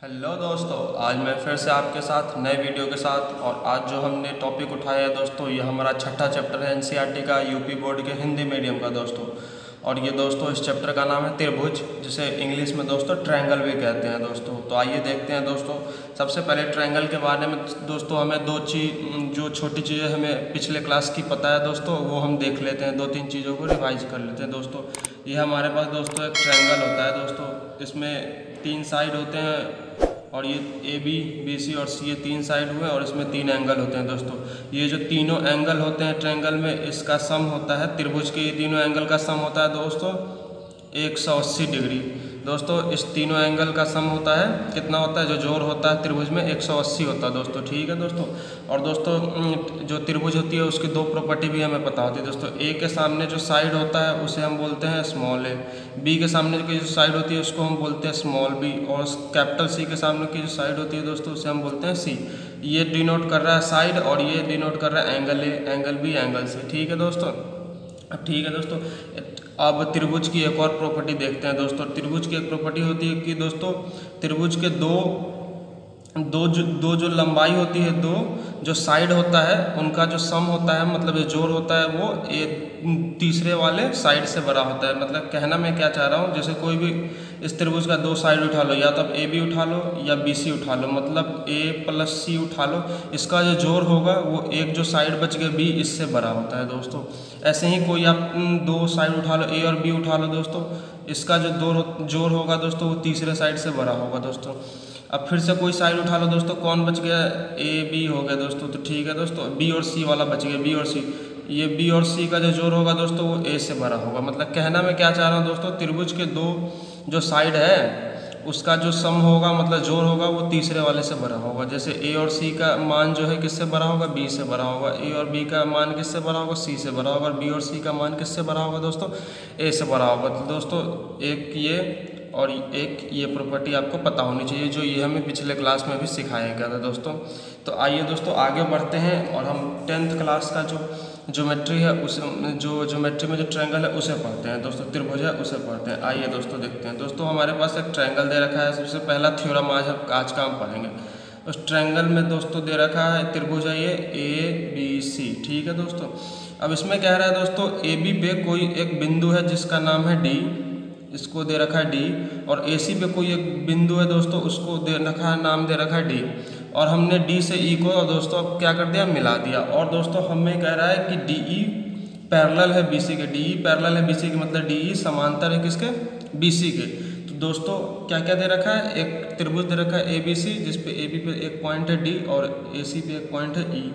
Hello दोस्तों, आज मैं फिर से आपके साथ नए वीडियो के साथ। और आज जो हमने टॉपिक उठाया है दोस्तों, ये हमारा छठा चैप्टर है एनसीईआरटी का, यूपी बोर्ड के हिंदी मीडियम का दोस्तों। और ये दोस्तों इस चैप्टर का नाम है त्रिभुज, जिसे इंग्लिश में दोस्तों ट्रायंगल भी कहते हैं दोस्तों। तो आइए देखते हैं दोस्तों। सबसे पहले ट्रायंगल के बारे में दोस्तों हमें जो छोटी चीज़ें हमें पिछले क्लास की पता है दोस्तों, वो हम देख लेते हैं। 2-3 चीज़ों को रिवाइज कर लेते हैं दोस्तों। ये हमारे पास दोस्तों एक ट्रायंगल होता है दोस्तों। इसमें 3 साइड होते हैं, और ये ए बी बी सी और सी, ये 3 साइड हुए और इसमें 3 एंगल होते हैं दोस्तों। ये जो तीनों एंगल होते हैं ट्रायंगल में, इसका सम होता है, त्रिभुज के ये तीनों एंगल का सम होता है दोस्तों 180 डिग्री। दोस्तों इस तीनों एंगल का सम होता है, कितना होता है, जो जोड़ होता है त्रिभुज में 180 होता है दोस्तों। ठीक है दोस्तों। और दोस्तों जो त्रिभुज होती है उसकी 2 प्रॉपर्टी भी हमें पता होती है दोस्तों। ए के सामने जो साइड होता है उसे हम बोलते हैं स्मॉल ए, बी के सामने की जो साइड होती है उसको हम बोलते हैं स्मॉल बी, और कैपिटल सी के सामने की जो साइड होती है दोस्तों उसे हम बोलते हैं सी। ये डिनोट कर रहा है साइड, और ये डिनोट कर रहा है angle A, angle B, angle C. ठीक है दोस्तों। अब ठीक है दोस्तों, अब त्रिभुज की एक और प्रॉपर्टी देखते हैं दोस्तों। त्रिभुज की एक प्रॉपर्टी होती है कि दोस्तों त्रिभुज के दो जो लंबाई होती है, दो जो साइड होता है उनका जो सम होता है, मतलब जो जोड़ होता है, वो तीसरे वाले साइड से बड़ा होता है। मतलब कहना मैं क्या चाह रहा हूँ, जैसे कोई भी इस त्रिभुज का 2 साइड उठा लो, या तो अब ए बी उठा लो या बी सी उठा लो, मतलब ए प्लस सी उठा लो, इसका जो जोड़ होगा वो एक जो साइड बच गया बी, इससे बड़ा होता है दोस्तों। ऐसे ही कोई आप 2 साइड उठा लो, ए और बी उठा लो दोस्तों, इसका जो जोड़ होगा दोस्तों वो तीसरे साइड से बड़ा होगा दोस्तों। अब फिर से कोई साइड उठा लो दोस्तों, कौन बच गया, ए बी हो गया दोस्तों। तो ठीक है दोस्तों, बी और सी वाला बच गया, बी और सी, ये बी और सी का जो जोड़ होगा दोस्तों वो ए से बड़ा होगा। मतलब कहना मैं क्या चाह रहा हूँ दोस्तों, त्रिभुज के 2 जो साइड है उसका जो सम होगा, मतलब जोड़ होगा, वो तीसरे वाले से बड़ा होगा। जैसे ए और सी का मान जो है किससे बड़ा होगा, बी से बड़ा होगा। ए और बी का मान किससे बड़ा होगा, सी से बड़ा होगा। और बी और सी का मान किससे बड़ा होगा दोस्तों, ए से बड़ा होगा। तो दोस्तों एक ये और एक ये प्रॉपर्टी आपको पता होनी चाहिए, जो ये हमें पिछले क्लास में भी सिखाया गया था दोस्तों। तो आइए दोस्तों आगे बढ़ते हैं, और हम 10th क्लास का जो ज्योमेट्री है उसे, जो ज्योमेट्री में जो ट्रायंगल है उसे पढ़ते हैं दोस्तों, त्रिभुज है उसे पढ़ते हैं। आइए दोस्तों देखते हैं। दोस्तों हमारे पास एक ट्रायंगल दे रखा है। सबसे पहला थ्योरम आज का हम पढ़ेंगे। उस ट्रायंगल में दोस्तों दे रखा है त्रिभुज है ये ए बी सी। ठीक है दोस्तों। अब इसमें कह रहा है दोस्तों ए बी पे कोई एक बिंदु है जिसका नाम है डी, इसको दे रखा है डी, और ए सी पे कोई एक बिंदु है दोस्तों, उसको दे रखा है, नाम दे रखा है डी। और हमने डी से ई को दोस्तों अब क्या कर दिया, मिला दिया। और दोस्तों हमें कह रहा है कि डी ई पैरेलल है बी सी के, डी ई पैरेलल है बी सी के, मतलब डी ई समांतर है किसके, बी सी के। तो दोस्तों क्या क्या दे रखा है, एक त्रिभुज दे रखा है ए बी सी, जिसपे ए बी पे एक पॉइंट है डी और ए सी पे एक पॉइंट है ई।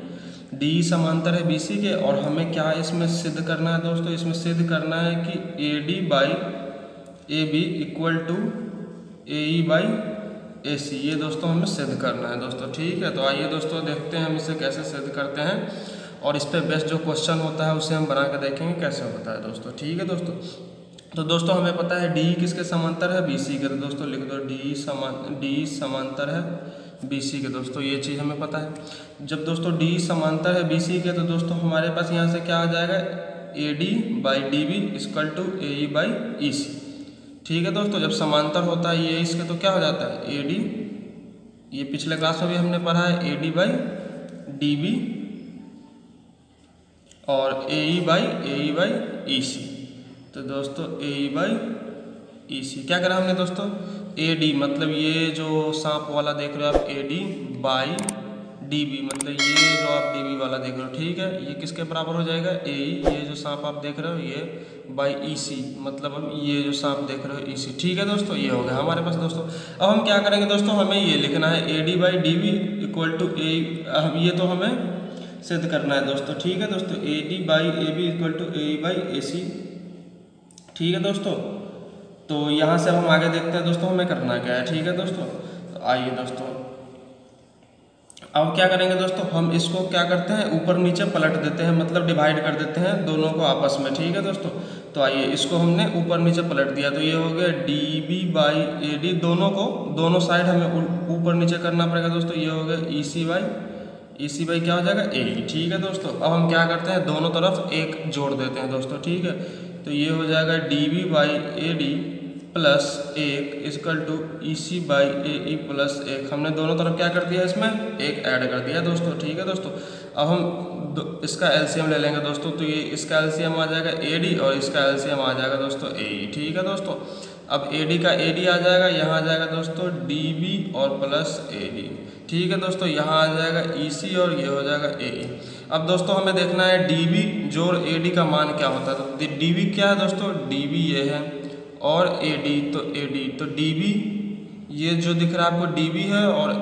डी ई समांतर है बी सी के, और हमें क्या इसमें सिद्ध करना है दोस्तों, इसमें सिद्ध करना है कि A D by A B equal to A E by A C. ये दोस्तों हमें सिद्ध करना है दोस्तों। ठीक है, तो आइए दोस्तों देखते हैं हम इसे कैसे सिद्ध करते हैं, और इस पर बेस्ट जो क्वेश्चन होता है उसे हम बना के देखेंगे कैसे होता है दोस्तों। ठीक है दोस्तों। तो दोस्तों हमें पता है डी किसके समांतर है, बी सी के। तो दोस्तों लिख दो डी समांतर है बी सी के। दोस्तों ये चीज़ हमें पता है। जब दोस्तों डी समांतर है बी सी के, तो दोस्तों हमारे पास यहाँ से क्या आ जाएगा, A D by D B equal to A E by E C. ठीक है दोस्तों। जब समांतर होता है ये इसके, तो क्या हो जाता है, ए डी, ये पिछले क्लास में भी हमने पढ़ा है, A D by D B और ए ई बाई ई सी। तो दोस्तों ए ई बाई ई सी क्या करा हमने दोस्तों, ए डी मतलब ये जो सांप वाला देख रहे हो आप, A D by D B, मतलब ये जो आप डी बी वाला देख रहे हो, ठीक है, ये किसके बराबर हो जाएगा, ए ई, ये जो सांप आप देख रहे हो ये बाई ई सी, मतलब हम ये जो सांप देख रहे हो ई सी। ठीक है दोस्तों, ये हो गया हमारे पास दोस्तों। अब हम क्या करेंगे दोस्तों, हमें ये लिखना है A D by D B equal to A, ये तो हमें सिद्ध करना है दोस्तों। ठीक है दोस्तों, A D by A B equal to A by A C. ठीक है दोस्तों। तो यहाँ से हम आगे देखते हैं दोस्तों हमें करना क्या है। ठीक है दोस्तों। तो आइए दोस्तों अब क्या करेंगे दोस्तों, हम इसको क्या करते हैं, ऊपर नीचे पलट देते हैं, मतलब डिवाइड कर देते हैं दोनों को आपस में। ठीक है दोस्तों। तो आइए इसको हमने ऊपर नीचे पलट दिया, तो ये हो गया D B by A D, दोनों साइड हमें ऊपर नीचे करना पड़ेगा दोस्तों। ये हो गया ई सी बाई क्या हो जाएगा, ए। ठीक है दोस्तों। अब हम क्या करते हैं, दोनों तरफ एक जोड़ देते हैं दोस्तों। ठीक है, तो ये हो जाएगा D B by A D plus 1 is equal to EC by AE plus 1। हमने दोनों तरफ क्या कर दिया, इसमें 1 ऐड कर दिया दोस्तों। ठीक है दोस्तों, अब हम इसका एलसीएम ले लेंगे दोस्तों। तो ये इसका एलसीएम आ जाएगा AD और इसका एलसीएम आ जाएगा दोस्तों AE। ठीक है दोस्तों, अब AD का AD आ जाएगा, यहाँ आ जाएगा दोस्तों DB और प्लस AD। ठीक है दोस्तों, यहाँ आ जाएगा EC और ये हो जाएगा AE। अब दोस्तों हमें देखना है DB जोड़ AD का मान क्या होता है। तो DB क्या है दोस्तों, DB ये है और AD तो DB ये जो दिख रहा है आपको DB है और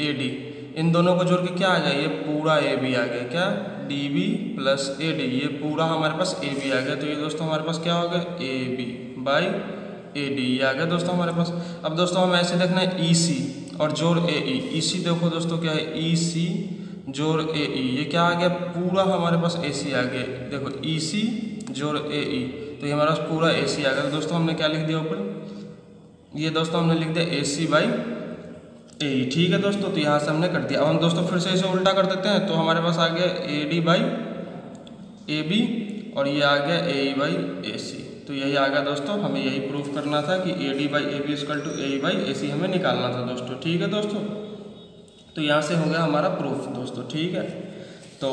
AD इन दोनों को जोड़ के क्या आ जाए, ये पूरा AB आ गया। क्या, DB प्लस AD, ये पूरा हमारे पास AB आ गया। तो ये दोस्तों हमारे पास क्या हो गया, AB बाई AD ये आ गया दोस्तों हमारे पास। अब दोस्तों हमें ऐसे देखना है EC और जोड़ AE। EC देखो दोस्तों क्या है, EC जोड़ AE, ये क्या आ गया, पूरा हमारे पास AC आ गया। देखो EC जोड़ AE, तो ये हमारे पास पूरा AC आ गया। तो दोस्तों हमने क्या लिख दिया ऊपर, ये दोस्तों हमने लिख दिया AC बाई AE। ठीक है दोस्तों, तो यहाँ से हमने कर दिया। अब हम दोस्तों फिर से इसे उल्टा कर देते हैं। तो हमारे पास आ गया AD बाई AB और ये आ गया AE बाई AC। तो यही आ गया दोस्तों, हमें यही प्रूफ करना था कि AD by AB equal to AE by AC हमें निकालना था दोस्तों। ठीक है दोस्तों, तो यहाँ से हो गया हमारा प्रूफ दोस्तों। ठीक है, तो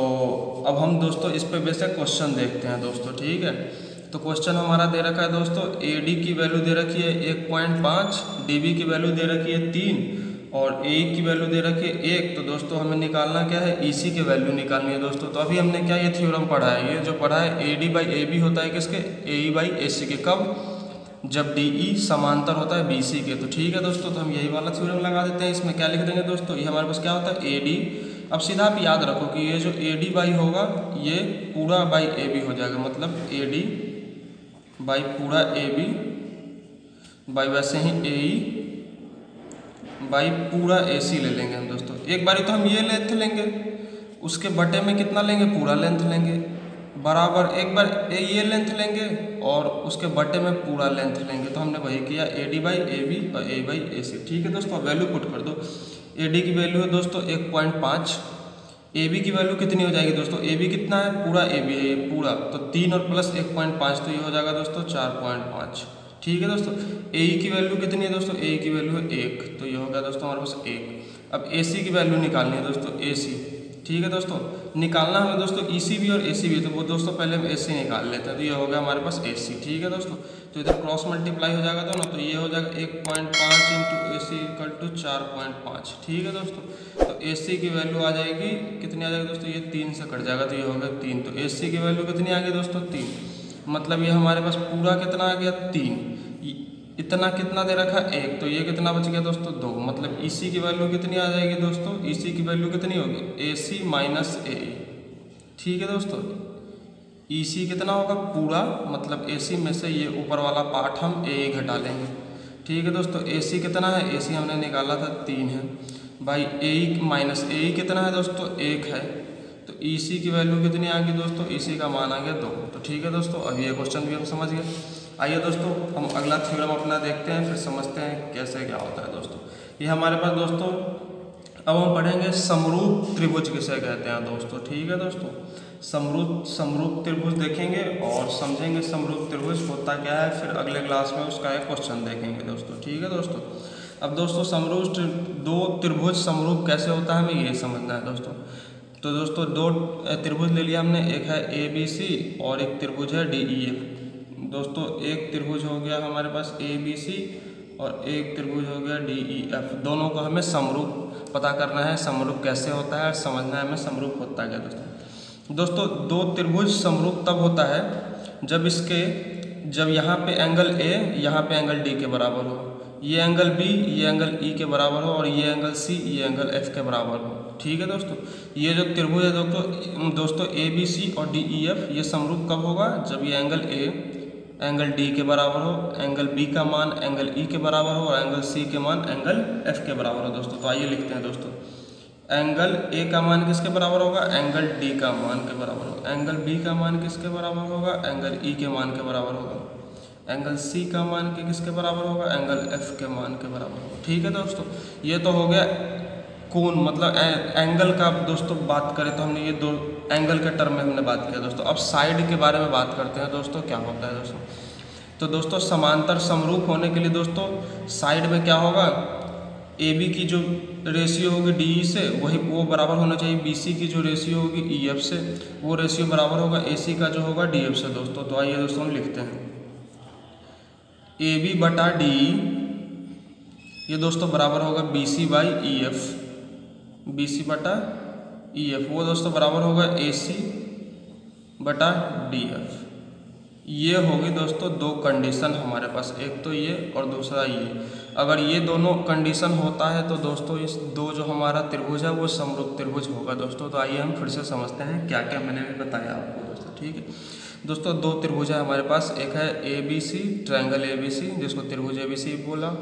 अब हम दोस्तों इस पे बेसिक क्वेश्चन देखते हैं दोस्तों। ठीक है, तो क्वेश्चन हमारा दे रखा है दोस्तों, AD की वैल्यू दे रखी है 1.5, DB की वैल्यू दे रखी है 3 और AE की वैल्यू दे रखी है 1। तो दोस्तों हमें निकालना क्या है, EC की वैल्यू निकालनी है दोस्तों। तो अभी हमने क्या ये थ्योरम पढ़ा है, ये जो पढ़ा है AD बाई AB होता है किसके, AE बाई AC के। कब, जब DE समांतर होता है BC के। तो ठीक है दोस्तों, तो हम यही वाला थ्योरम लगा देते हैं। इसमें क्या लिख देंगे दोस्तों, ये हमारे पास क्या होता है AD। अब सीधा आप याद रखो कि ये जो AD बाई होगा ये पूरा बाई AB हो जाएगा, मतलब AD बाई पूरा AB बाई वैसे ही AE बाई पूरा AC ले लेंगे हम दोस्तों। एक बारी तो हम ये लेंथ लेंगे, उसके बटे में कितना लेंगे, पूरा लेंथ लेंगे, बराबर एक बार ये लेंथ लेंगे और उसके बटे में पूरा लेंथ लेंगे। तो हमने वही किया, AD बाई AB और A बाई AC। ठीक है दोस्तों, वैल्यू पुट कर दो। AD की वैल्यू है दोस्तों 1.5, AB की वैल्यू कितनी हो जाएगी दोस्तों, AB कितना है, पूरा AB है ये पूरा, तो 3 और प्लस 1.5 तो ये हो जाएगा दोस्तों 4.5। ठीक है दोस्तों, AE की वैल्यू कितनी है दोस्तों, AE की वैल्यू है 1, तो ये हो गया दोस्तों हमारे पास 1। अब AC की वैल्यू निकालनी है दोस्तों, AC। ठीक है दोस्तों, निकालना हमें दोस्तों EC भी और AC भी, तो वो दोस्तों पहले हम AC निकाल लेते हैं। तो ये हो गया हमारे पास AC। ठीक है दोस्तों, तो इधर क्रॉस मल्टीप्लाई हो जाएगा दोनों, तो ये हो जाएगा 1.5 इंटू AC इक्वल टू 4.5। ठीक है दोस्तों, तो AC की वैल्यू आ जाएगी कितनी आ जाएगी दोस्तों, ये 3 से कट जाएगा, तो ये हो गया 3। तो AC की वैल्यू कितनी आ गई दोस्तों, 3, मतलब ये हमारे पास पूरा कितना आ गया, 3। इतना कितना दे रखा 1, तो ये कितना बच गया दोस्तों 2, मतलब EC की वैल्यू कितनी आ जाएगी दोस्तों, EC की वैल्यू कितनी होगी, AC माइनस AE। ठीक है दोस्तों, EC कितना होगा पूरा, मतलब AC में से ये ऊपर वाला पार्ट हम AE घटा लेंगे। ठीक है दोस्तों, AC कितना है, AC हमने निकाला था 3 है, भाई AE माइनस AE कितना है दोस्तों 1 है, तो EC की वैल्यू कितनी आ गई दोस्तों, EC का मान आ गया 2। तो ठीक है दोस्तों, अब ये क्वेश्चन भी हम समझ गए। आइए दोस्तों हम अगला थ्योरम अपना देखते हैं, फिर समझते हैं कैसे क्या होता है दोस्तों। ये हमारे पास दोस्तों अब हम पढ़ेंगे समरूप त्रिभुज किसे कहते हैं दोस्तों। ठीक है दोस्तों, समरूप त्रिभुज देखेंगे और समझेंगे समरूप त्रिभुज होता क्या है, फिर अगले क्लास में उसका एक क्वेश्चन देखेंगे दोस्तों। ठीक है दोस्तों, अब दोस्तों समरूप दो त्रिभुज समरूप कैसे होता है हमें ये समझना है दोस्तों। तो दोस्तों 2 त्रिभुज ले लिया हमने, एक है ABC और एक त्रिभुज है DEF। दोस्तों एक त्रिभुज हो गया हमारे पास ABC और एक त्रिभुज हो गया DEF। दोनों को हमें समरूप पता करना है, समरूप कैसे होता है समझना है हमें, समरूप होता है क्या दोस्तों। 2 त्रिभुज समरूप तब होता है जब यहाँ पे एंगल A यहाँ पे एंगल D के बराबर हो, ये एंगल B ये एंगल E के बराबर हो और ये एंगल C ये एंगल F के बराबर हो। ठीक है दोस्तों, ये जो त्रिभुज है दोस्तों ABC और DEF ये समरूप कब होगा, जब ये एंगल A एंगल D के बराबर हो, एंगल B का मान एंगल E के बराबर हो और एंगल C के मान एंगल F के बराबर हो दोस्तों। तो आइए लिखते हैं दोस्तों, एंगल A का मान किसके बराबर होगा, एंगल D का मान के बराबर होगा, एंगल B का मान किसके बराबर होगा, एंगल E के मान के बराबर होगा, एंगल C का मान के किसके बराबर होगा, एंगल F के मान के बराबर होगा। ठीक है दोस्तों, ये तो हो गया कोण, मतलब एंगल का दोस्तों बात करें तो हमने ये 2 एंगल के टर्म में हमने बात किया दोस्तों। अब साइड के बारे में बात करते हैं दोस्तों, क्या होता है दोस्तों। तो दोस्तों समांतर समरूप होने के लिए दोस्तों साइड में क्या होगा, ए बी की जो रेशियो होगी डी ई से वो बराबर होना चाहिए बी सी की जो रेशियो होगी ई एफ से, वो रेशियो बराबर होगा ए सी का जो होगा डी एफ से दोस्तों। तो आइए दोस्तों हम लिखते हैं ए बी बटा डी ये दोस्तों बराबर होगा B C by E F, B C बटा ई एफ वो दोस्तों बराबर होगा ए सी बटा डी एफ। ये होगी दोस्तों दो कंडीशन हमारे पास, एक तो ये और दूसरा ये। अगर ये दोनों कंडीशन होता है तो दोस्तों इस दो जो हमारा त्रिभुज है वो समरूप त्रिभुज होगा दोस्तों। तो आइए हम फिर से समझते हैं क्या क्या मैंने भी बताया आपको दोस्तों, ठीक है दोस्तों। दो त्रिभुज है हमारे पास, एक है A B C, triangle A B C जिसको त्रिभुज ए बी सी बोला,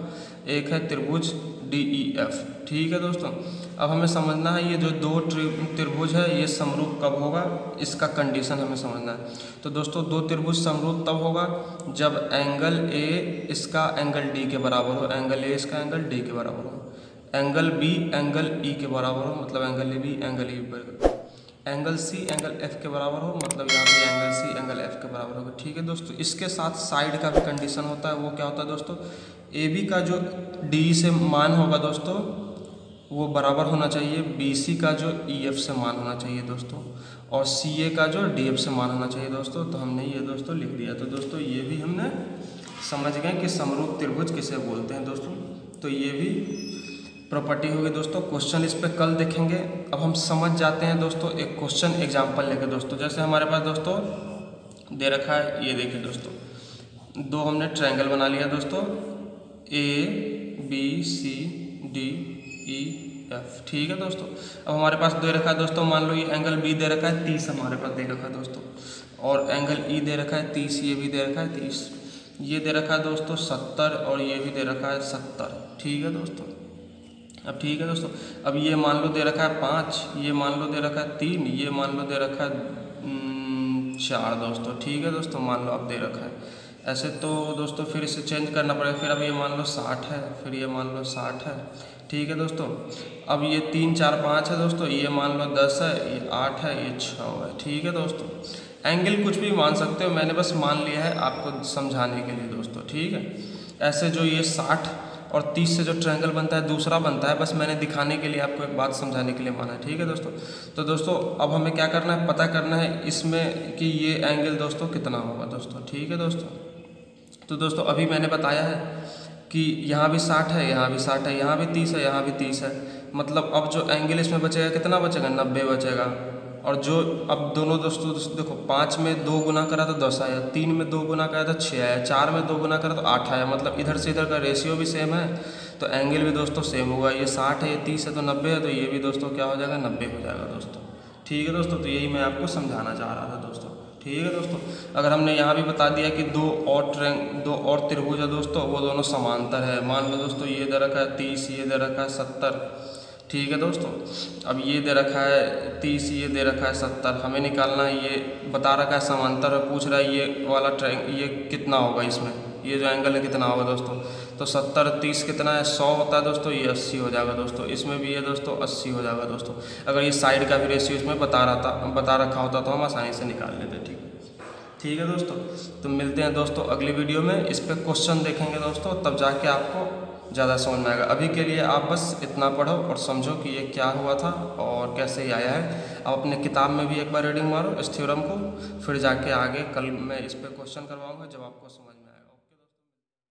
एक है त्रिभुज डी ई एफ, ठीक है दोस्तों। अब हमें समझना है ये जो दो त्रिभुज है ये समरूप कब होगा, इसका कंडीशन हमें समझना है। तो दोस्तों दो त्रिभुज समरूप तब होगा जब एंगल ए इसका एंगल डी के बराबर हो, एंगल ए इसका एंगल डी के बराबर हो, एंगल बी एंगल ई के बराबर हो, मतलब angle A B angle E बराबर, एंगल सी एंगल एफ के बराबर हो, मतलब यहाँ पे एंगल सी एंगल एफ के बराबर होगा, ठीक है दोस्तों। इसके साथ साइड का भी कंडीशन होता है, वो क्या होता है दोस्तों, ए बी का जो डी से मान होगा दोस्तों वो बराबर होना चाहिए बी सी का जो ई एफ से मान होना चाहिए दोस्तों, और सी ए का जो डी एफ से मान होना चाहिए दोस्तों। तो हमने ये दोस्तों लिख दिया। तो दोस्तों ये भी हमने समझ गए कि समरूप त्रिभुज किसे बोलते हैं दोस्तों। तो ये भी प्रॉपर्टी होगी दोस्तों, क्वेश्चन इस पे कल देखेंगे। अब हम समझ जाते हैं दोस्तों एक क्वेश्चन एग्जाम्पल लेके दोस्तों। जैसे हमारे पास दोस्तों दे रखा है, ये देखिए दोस्तों दो हमने ट्रायंगल बना लिया दोस्तों, A B C D E F, ठीक है दोस्तों। अब हमारे पास दे रखा है दोस्तों, मान लो ये एंगल बी दे रखा है 30 हमारे पास दे रखा है दोस्तों, और एंगल ई दे रखा है 30, ये भी दे रखा है 30, ये दे रखा है दोस्तों 70, और ये भी दे रखा है 70, ठीक है दोस्तों। अब ठीक है दोस्तों, अब ये मान लो दे रखा है 5, ये मान लो दे रखा है 3, ये मान लो दे रखा है 4 दोस्तों, ठीक है दोस्तों। मान लो अब दे रखा है ऐसे, तो दोस्तों फिर इसे चेंज करना पड़ेगा। फिर अब ये मान लो 60 है, फिर ये मान लो 60 है, ठीक है दोस्तों। अब ये 3 4 5 है दोस्तों, ये मान लो 10 है, ये 8 है, ये 6 है, ठीक है दोस्तों। एंगल कुछ भी मान सकते हो, मैंने बस मान लिया है आपको समझाने के लिए दोस्तों, ठीक है। ऐसे जो ये 60 और 30 से जो ट्रायंगल बनता है दूसरा बनता है, बस मैंने दिखाने के लिए आपको एक बात समझाने के लिए माना है, ठीक है दोस्तों। तो दोस्तों अब हमें क्या करना है, पता करना है इसमें कि ये एंगल दोस्तों कितना होगा दोस्तों, ठीक है दोस्तों। तो दोस्तों अभी मैंने बताया है कि यहाँ भी 60 है, यहाँ भी 60 है, यहाँ भी 30 है, यहाँ भी 30 है, मतलब अब जो एंगल इसमें बचेगा कितना बचेगा, 90 बचेगा। और जो अब दोनों दोस्तों देखो 5 में 2 गुना करा तो 10 आया, 3 में 2 गुना करा तो 6 आया, 4 में 2 गुना करा तो 8 आया, मतलब इधर से इधर का रेशियो भी सेम है, तो एंगल भी दोस्तों सेम होगा। ये 60 है, ये 30 है, तो 90 है, तो ये भी दोस्तों क्या हो जाएगा, 90 हो जाएगा दोस्तों, ठीक है दोस्तों। तो यही मैं आपको समझाना चाह रहा था दोस्तों, ठीक है दोस्तों। अगर हमने यहाँ भी बता दिया कि दो और त्रिभुज है दोस्तों, वो दोनों समांतर है। मान लो दोस्तों ये दे रखा है 30, ये दे रखा है 70, ठीक है दोस्तों। अब ये दे रखा है 30, ये दे रखा है 70, हमें निकालना है, ये बता रखा है समांतर है, पूछ रहा है ये वाला ये कितना होगा, इसमें ये जो एंगल है कितना होगा दोस्तों। तो 70 30 कितना है, 100 होता है दोस्तों, ये 80 हो जाएगा दोस्तों। इसमें भी ये दोस्तों 80 हो जाएगा दोस्तों। अगर ये साइड का भी रेशियो इसमें बता रखा होता तो हम आसानी से निकाल लेते, ठीक है दोस्तों। तो मिलते हैं दोस्तों अगली वीडियो में, इस पर क्वेश्चन देखेंगे दोस्तों, तब जाके आपको ज़्यादा समझ में आएगा। अभी के लिए आप बस इतना पढ़ो और समझो कि ये क्या हुआ था और कैसे ही आया है। आप अपने किताब में भी एक बार रीडिंग मारो इस थ्योरम को, फिर जाके आगे कल मैं इस पर क्वेश्चन करवाऊँगा जब आपको समझ